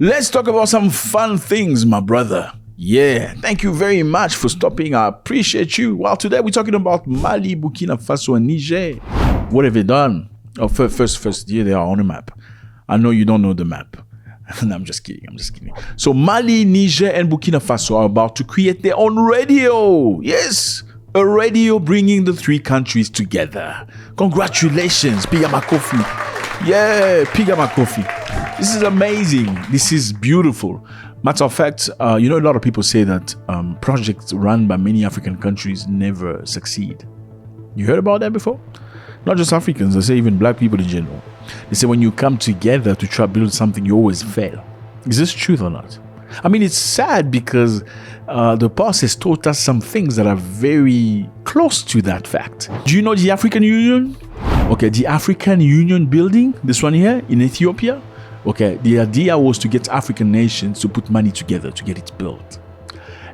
Let's talk about some fun things, my brother. Yeah, thank you very much for stopping. I appreciate you. Well, today we're talking about Mali, Burkina Faso, and Niger. What have they done? Oh, first, yeah, they are on the map. I know you don't know the map. No, I'm just kidding. So Mali, Niger, and Burkina Faso are about to create their own radio. Yes, a radio bringing the three countries together. Congratulations, Pigama Kofi. Yeah, Pigama Kofi. This is amazing. This is beautiful. Matter of fact, a lot of people say that projects run by many African countries never succeed. You heard about that before? Not just Africans, they say even black people in general. They say when you come together to try to build something, you always fail. Is this truth or not? I mean, it's sad because the past has taught us some things that are very close to that fact. Do you know the African Union? Okay, the African Union building, this one here in Ethiopia. Okay, the idea was to get African nations to put money together to get it built.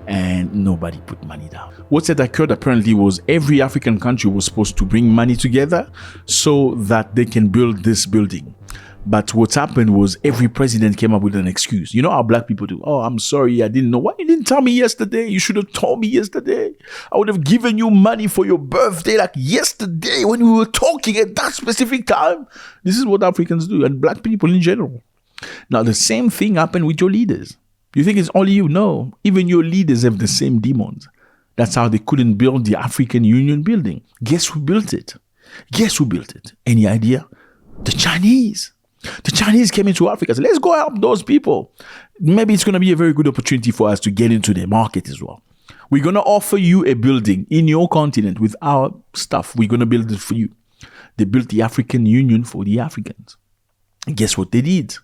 And nobody put money down. What had occurred apparently was every African country was supposed to bring money together so that they can build this building. But what happened was every president came up with an excuse. You know how black people do? Oh, I'm sorry, I didn't know. Why you didn't tell me yesterday? You should have told me yesterday. I would have given you money for your birthday like yesterday when we were talking at that specific time. This is what Africans do and black people in general. Now, the same thing happened with your leaders. You think it's only you? No. Even your leaders have the same demons. That's how they couldn't build the African Union building. Guess who built it? Any idea? The Chinese. The Chinese came into Africa and said, let's go help those people. Maybe it's going to be a very good opportunity for us to get into the market as well. We're going to offer you a building in your continent with our stuff. We're going to build it for you. They built the African Union for the Africans. And guess what they did?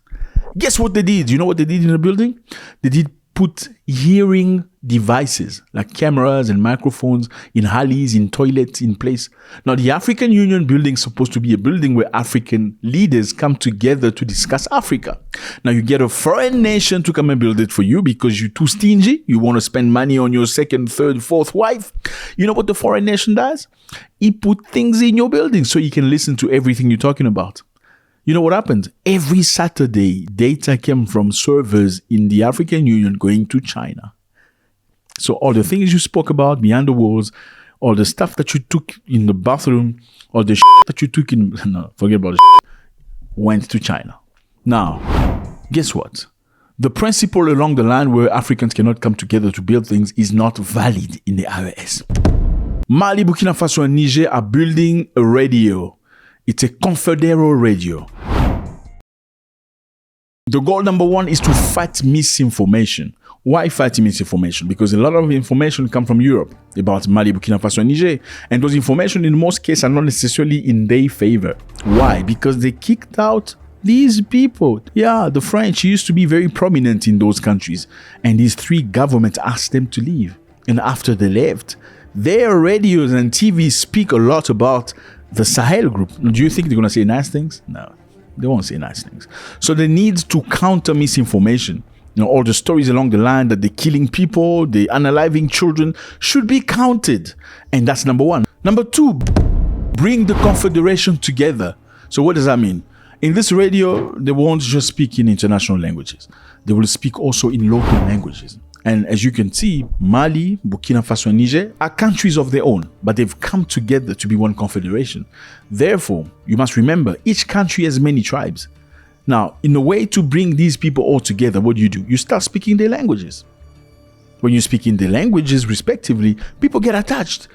You know what they did in the building? They did put hearing devices like cameras and microphones in alleys, in toilets, in place. Now, the African Union building is supposed to be a building where African leaders come together to discuss Africa. Now, you get a foreign nation to come and build it for you because you're too stingy. You want to spend money on your second, third, fourth wife. You know what the foreign nation does? He put things in your building so you can listen to everything you're talking about. You know what happened? Every Saturday, data came from servers in the African Union going to China. So all the things you spoke about behind the walls, all the stuff that you took in the bathroom, all the that you took forget about the went to China. Now, guess what? The principle along the line where Africans cannot come together to build things is not valid in the IOS. Mali, Burkina Faso, and Niger are building a radio. It's a confederal radio. The goal number one is to fight misinformation. Why fight misinformation? Because a lot of information comes from Europe about Mali, Burkina Faso, and Niger. And those information in most cases are not necessarily in their favor. Why? Because they kicked out these people. Yeah, the French used to be very prominent in those countries. And these three governments asked them to leave. And after they left, their radios and TV speak a lot about the Sahel group. Do you think they're going to say nice things? No, they won't say nice things. So they need to counter misinformation. All the stories along the line that they're killing people, they're unaliving children should be counted. And that's number one. Number two, bring the confederation together. So what does that mean? In this radio, they won't just speak in international languages. They will speak also in local languages. And as you can see, Mali, Burkina Faso, and Niger are countries of their own, but they've come together to be one confederation. Therefore, you must remember, each country has many tribes. Now, in a way to bring these people all together, what do? You start speaking their languages. When you speak in their languages, respectively, people get attached.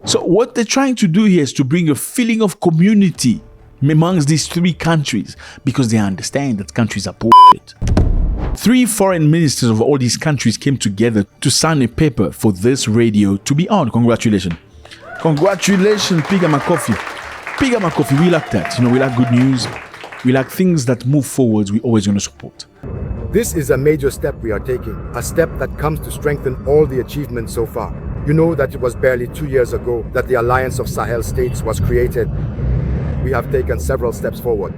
So what they're trying to do here is to bring a feeling of community amongst these three countries, because they understand that countries are bullshit. 3 foreign ministers of all these countries came together to sign a paper for this radio to be on. Congratulations. Congratulations, Pigama Kofi. Pigama Kofi, we like that. We like good news. We like things that move forwards. We're always going to support. This is a major step we are taking, a step that comes to strengthen all the achievements so far. You know that it was barely 2 years ago that the Alliance of Sahel States was created. We have taken several steps forward.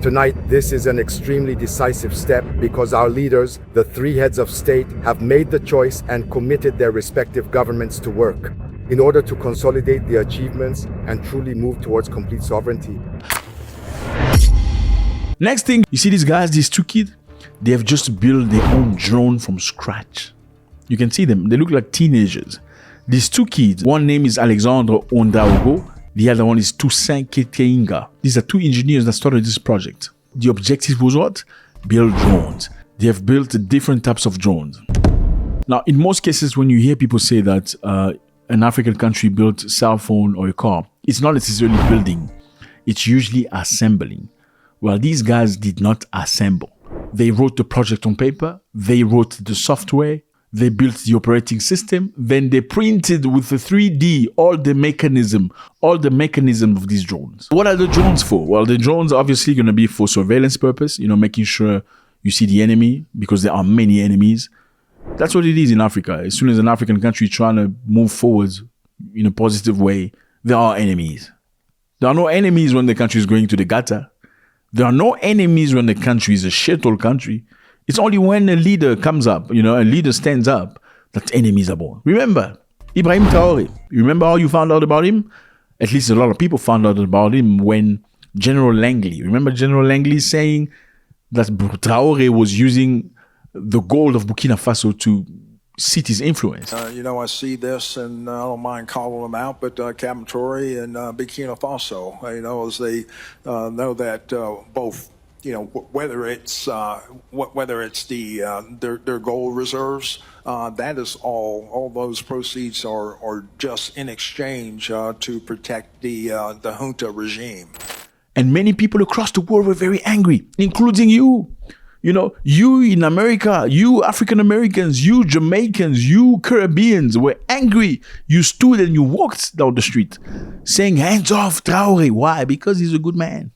Tonight, this is an extremely decisive step because our leaders, the 3 heads of state, have made the choice and committed their respective governments to work in order to consolidate the achievements and truly move towards complete sovereignty. Next thing, you see these guys, these 2 kids? They have just built their own drone from scratch. You can see them. They look like teenagers. These two kids, one name is Alexandre Ondaogo, the other one is Toussaint Keteinga. These are two engineers that started this project. The objective was what? Build drones. They have built different types of drones. Now, in most cases, when you hear people say that an African country built a cell phone or a car, it's not necessarily building. It's usually assembling. Well, these guys did not assemble. They wrote the project on paper. They wrote the software. They built the operating system. Then they printed with the 3D all the mechanism of these drones. What are the drones for? Well, the drones are obviously going to be for surveillance purpose, making sure you see the enemy because there are many enemies. That's what it is in Africa. As soon as an African country trying to move forward in a positive way, there are enemies. There are no enemies when the country is going to the gutter. There are no enemies when the country is a shithole country. It's only when a leader comes up, a leader stands up, that enemies are born. Remember, Ibrahim Traoré. You remember how you found out about him? At least a lot of people found out about him when General Langley. Remember General Langley saying that Traoré was using the gold of Burkina Faso to seat his influence. I see this, and I don't mind calling them out, but Captain Traoré and Burkina Faso, as they know that both, whether it's their gold reserves, that is all those proceeds are just in exchange to protect the junta regime. And many people across the world were very angry, including you. You in America, you African Americans, you Jamaicans, you Caribbeans were angry. You stood and you walked down the street saying, hands off Traoré. Why? Because he's a good man.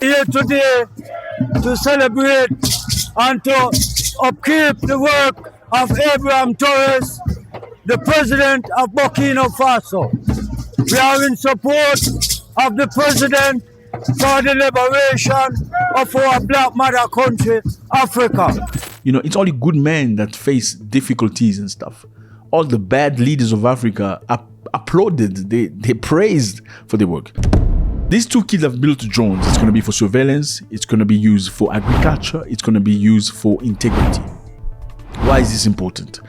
Here today to celebrate and to upkeep the work of Abraham Torres, the president of Burkina Faso. We are in support of the president for the liberation of our black mother country, Africa. It's only good men that face difficulties and stuff. All the bad leaders of Africa applauded, they praised for their work. These two kids have built drones. It's going to be for surveillance. It's going to be used for agriculture. It's going to be used for integrity. Why is this important?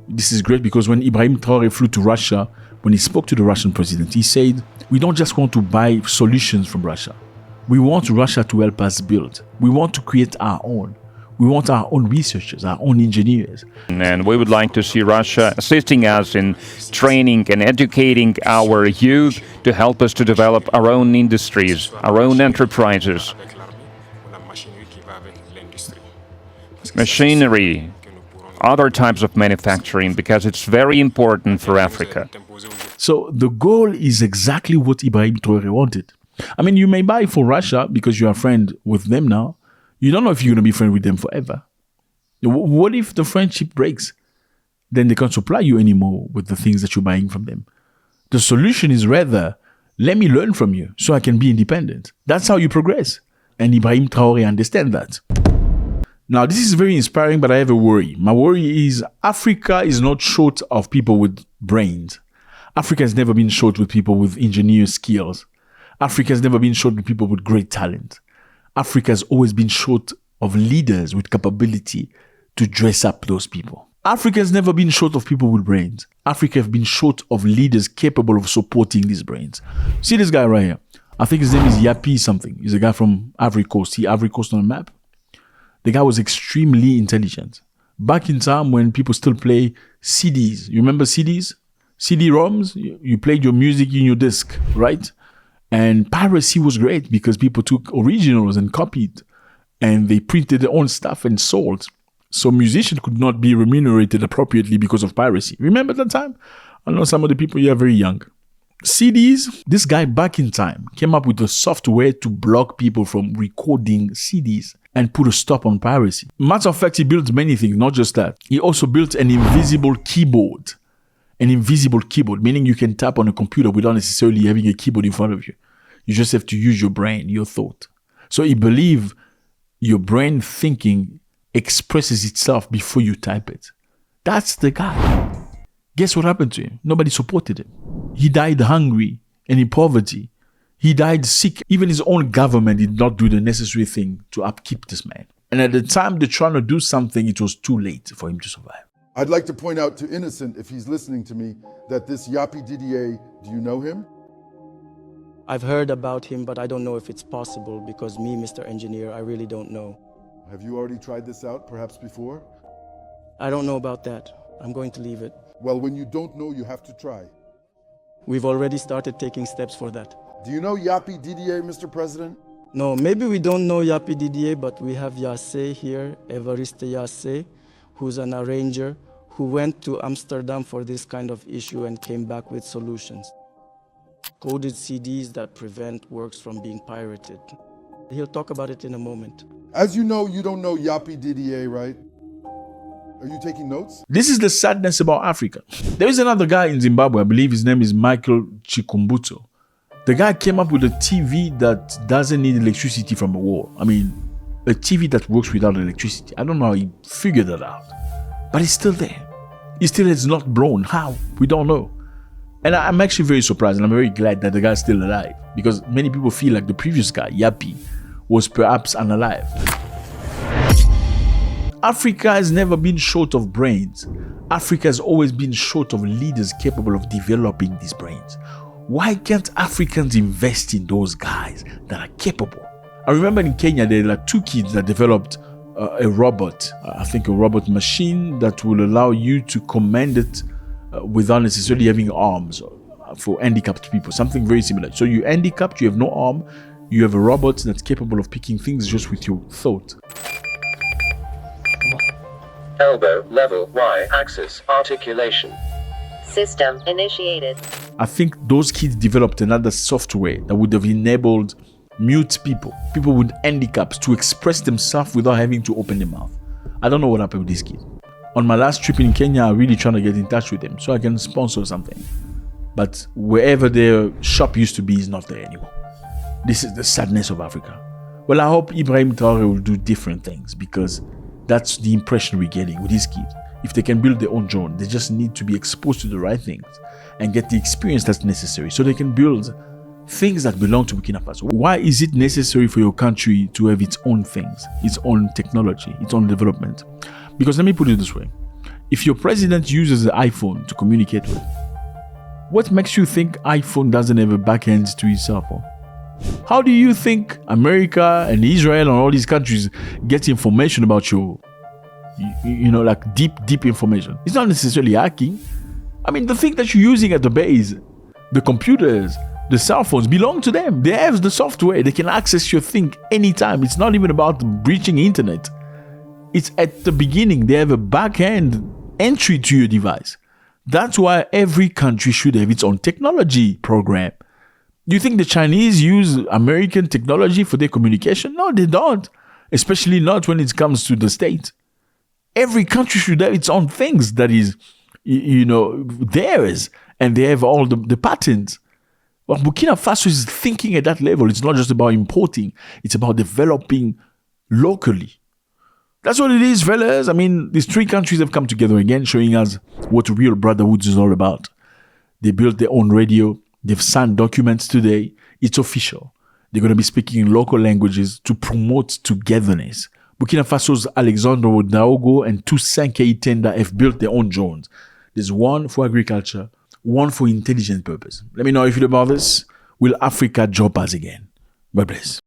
This is great because when Ibrahim Traoré flew to Russia, when he spoke to the Russian president, he said, we don't just want to buy solutions from Russia. We want Russia to help us build. We want to create our own. We want our own researchers, our own engineers. And we would like to see Russia assisting us in training and educating our youth to help us to develop our own industries, our own enterprises. Machinery, other types of manufacturing, because it's very important for Africa. So the goal is exactly what Ibrahim Traoré wanted. I mean, you may buy for Russia because you are a friend with them now. You don't know if you're going to be friends with them forever. What if the friendship breaks? Then they can't supply you anymore with the things that you're buying from them. The solution is rather, let me learn from you so I can be independent. That's how you progress. And Ibrahim Traoré understands that. Now, this is very inspiring, but I have a worry. My worry is Africa is not short of people with brains. Africa has never been short with people with engineer skills. Africa has never been short with people with great talent. Africa has always been short of leaders with capability to dress up those people. Africa has never been short of people with brains. Africa has been short of leaders capable of supporting these brains. See this guy right here. I think his name is Yapi something. He's a guy from Ivory Coast. See Ivory Coast on the map? The guy was extremely intelligent. Back in time when people still play CDs. You remember CDs? CD-ROMs? You played your music in your disc, right? And piracy was great because people took originals and copied and they printed their own stuff and sold. So musicians could not be remunerated appropriately because of piracy. Remember that time? I know some of the people here are very young. CDs, this guy back in time came up with the software to block people from recording CDs and put a stop on piracy. Matter of fact, he built many things, not just that. He also built an invisible keyboard. An invisible keyboard, meaning you can tap on a computer without necessarily having a keyboard in front of you. You just have to use your brain, your thought. So he believed your brain thinking expresses itself before you type it. That's the guy. Guess what happened to him? Nobody supported him. He died hungry and in poverty. He died sick. Even his own government did not do the necessary thing to upkeep this man. And at the time they're trying to do something, it was too late for him to survive. I'd like to point out to Innocent, if he's listening to me, that this Yapi Didier, do you know him? I've heard about him, but I don't know if it's possible because me, Mr. Engineer, I really don't know. Have you already tried this out, perhaps before? I don't know about that. I'm going to leave it. Well, when you don't know, you have to try. We've already started taking steps for that. Do you know Yapi Didier, Mr. President? No, maybe we don't know Yapi Didier, but we have Yasse here, Evariste Yasse, who's an arranger who went to Amsterdam for this kind of issue and came back with solutions. Coded CDs that prevent works from being pirated. He'll talk about it in a moment. As you know, you don't know Yapi Didier, right? Are you taking notes? This is the sadness about Africa. There is another guy in Zimbabwe, I believe his name is Michael Chikumbuto. The guy came up with a TV that doesn't need electricity from a wall. I mean, a TV that works without electricity. I don't know how he figured that out. But it's still there. It still has not blown. How? We don't know. And I'm actually very surprised and I'm very glad that the guy's still alive. Because many people feel like the previous guy, Yapi, was perhaps unalive. Africa has never been short of brains. Africa has always been short of leaders capable of developing these brains. Why can't Africans invest in those guys that are capable? I remember in Kenya, there are 2 kids that developed a robot, I think a robot machine that will allow you to command it without necessarily having arms for handicapped people, something very similar. So you're handicapped, you have no arm, you have a robot that's capable of picking things just with your thought. Elbow level Y-axis articulation. System initiated. I think those kids developed another software that would have enabled mute people with handicaps to express themselves without having to open their mouth. I don't know what happened with this kid. On my last trip in Kenya, I'm really trying to get in touch with them so I can sponsor something. But wherever their shop used to be is not there anymore. This is the sadness of Africa. Well, I hope Ibrahim Traoré will do different things because that's the impression we're getting with these kids. If they can build their own drone, they just need to be exposed to the right things and get the experience that's necessary so they can build things that belong to Burkina Faso. Why is it necessary for your country to have its own things, its own technology, its own development? Because let me put it this way. If your president uses an iPhone to communicate with, what makes you think iPhone doesn't have a backend to his cell phone? How do you think America and Israel and all these countries get information about you? Like deep information. It's not necessarily hacking. I mean, the thing that you're using at the base, the computers, the cell phones belong to them. They have the software. They can access your thing anytime. It's not even about breaching internet. It's at the beginning. They have a back-end entry to your device. That's why every country should have its own technology program. Do you think the Chinese use American technology for their communication? No, they don't. Especially not when it comes to the state. Every country should have its own things that is, theirs. And they have all the patents. Well, Burkina Faso is thinking at that level. It's not just about importing. It's about developing locally. That's what it is, fellas. I mean, these 3 countries have come together again, showing us what real brotherhood is all about. They built their own radio. They've signed documents today. It's official. They're going to be speaking in local languages to promote togetherness. Burkina Faso's Alexandre Ouagadougou and Toussaint Keitenda have built their own drones. There's one for agriculture, one for intelligent purpose. Let me know if you know about this. Will Africa drop us again? God bless.